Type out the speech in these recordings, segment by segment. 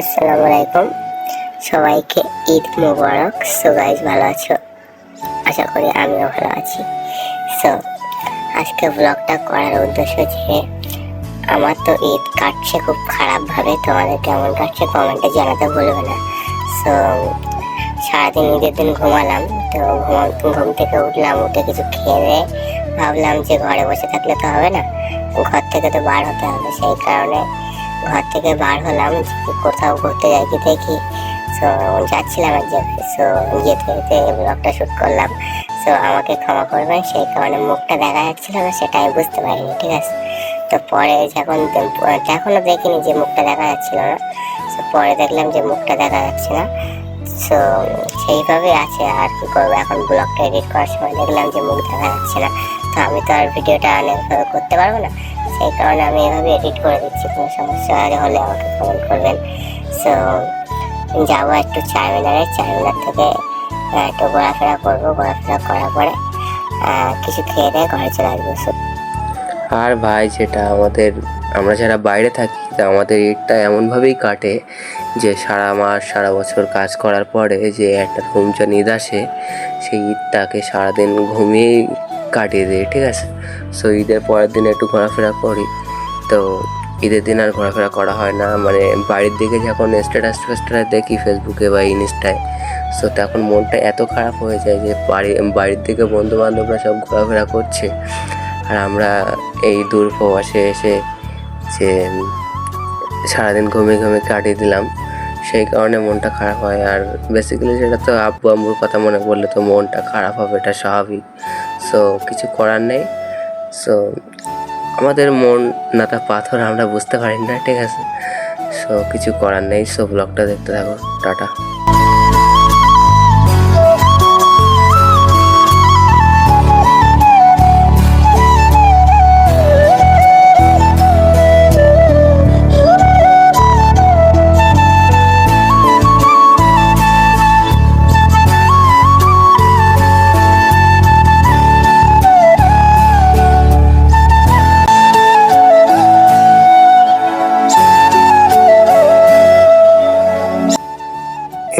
আসসালামু আলাইকুম, সবাইকে ঈদ মোবারক। সো গাইস, ভালো আছো? আশা করি আমিও ভালো আছি। সো আজকে ব্লগটা করার উদ্দেশ্য যে আমার তো ঈদ কাটছে খুব খারাপভাবে। তোমাদের কেমন কাটছে কমেন্টে জানাতে ভুলবে না। সো সারাদিন ঈদের দিন ঘুমালাম, তো ঘুম থেকে উঠলাম, উঠে কিছু খেয়ে ভাবলাম যে ঘরে বসে থাকলে তো হবে না, ঘর থেকে তো বার হতে হবে। সেই কারণে ঘর থেকে বার হলাম, কোথাও ঘুরতে যাই কি দেখি। সো যাচ্ছিলাম এক জায়গায়, সো যেতে যেতে ব্লগটা শ্যুট করলাম। সো আমাকে ক্ষমা করবেন, সেই কারণে মুখটা দেখা যাচ্ছিল না, সেটা আমি বুঝতে পারিনি, ঠিক আছে? তো পরে এখনও দেখিনি যে মুখটা দেখা যাচ্ছিল না। সো পরে দেখলাম যে মুখটা দেখা যাচ্ছে না। সো সেইভাবে আছে, আর কি করবো। এখন ব্লগটা এডিট করার সময় দেখলাম যে মুখ দেখা যাচ্ছে না, তো আমি তো আর ভিডিওটা অনেকভাবে করতে পারবো না। সেই কারণে আমি এভাবে এডিট করে দিচ্ছি। কোনো সমস্যা হলে আমাকে কমেন্ট করবেন। সো যাবো একটু চারমিনার থেকে একটু ঘোরাফেরা করবো। ঘোরাফেরা করার পরে কিছু খেয়ে দিয়ে ঘরে চলে আসবো। আর ভাই, যেটা আমরা যারা বাইরে থাকি, তা আমাদের ঈদটা এমনভাবেই কাটে যে সারা মাস সারা বছর কাজ করার পরে যে একটা রমজান ঈদ আসে, সেই ঈদটাকে সারাদিন ঘুমিয়েই কাটিয়ে দিই, ঠিক আছে? সো ঈদের পরের দিন একটু ঘোরাফেরা করি। তো ঈদের দিন আর ঘোরাফেরা করা হয় না, মানে বাড়ির দিকে যখন স্ট্যাটাস দেখি ফেসবুকে বা ইনস্টায়, সো তখন মনটা এত খারাপ হয়ে যায় যে বাড়ির দিকে বন্ধুবান্ধবরা সব ঘোরাফেরা করছে, আর আমরা এই দূর প্রবাসে এসে যে সারাদিন ঘুমিয়ে কাটিয়ে দিলাম, সেই কারণে মনটা খারাপ হয়। আর বেসিক্যালি সেটা তো আব্বু আম্মুর কথা মনে পড়লে তো মনটা খারাপ হবে, এটা স্বাভাবিক। সো কিছু করার নেই। সো আমাদের মন না তা পাথর, আমরা বুঝতে পারি না, ঠিক আছে? সো কিছু করার নেই। সো ব্লগটা দেখতে থাকো। টাটা।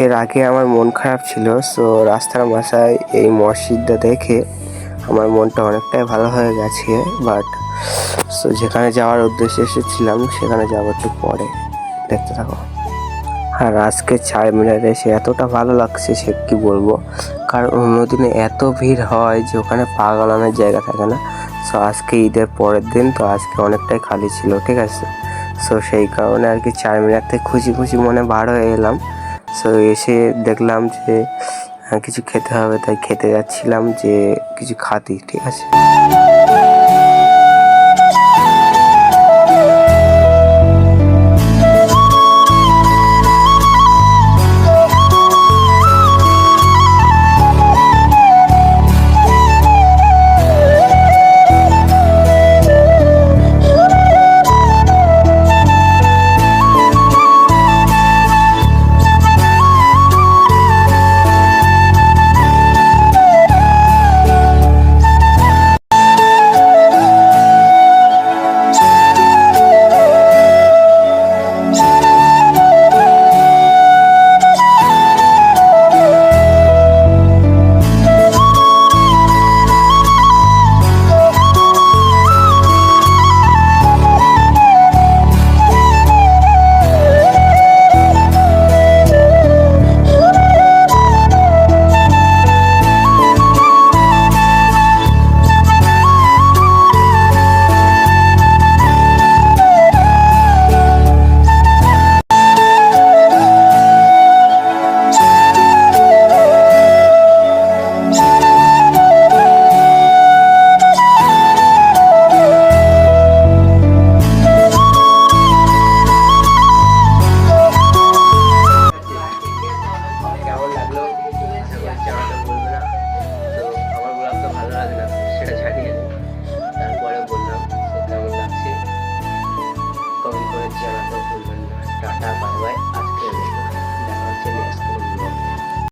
এর আগে আমার মন খারাপ ছিল, সো রাস্তার মাথায় এই মসজিদটা দেখে আমার মনটা অনেকটাই ভালো হয়ে গেছে। বাট সো যেখানে যাওয়ার উদ্দেশ্যে এসেছিলাম সেখানে যাবো একটু পরে, দেখতে থাকো। আর আজকে চারমিনারে এসে এতটা ভালো লাগছে সে কি বলবো, কারণ অন্যদিনে এত ভিড় হয় যে ওখানে পা গলানোর জায়গা থাকে না। সো আজকে ঈদের পরের দিন, তো আজকে অনেকটাই খালি ছিল, ঠিক আছে? সো সেই কারণে আর কি চারমিনার থেকে খুশি মনে বার হয়ে এলাম। সো এসে দেখলাম যে কিছু খেতে হবে, তাই খেতে যাচ্ছিলাম যে কিছু খাতি, ঠিক আছে?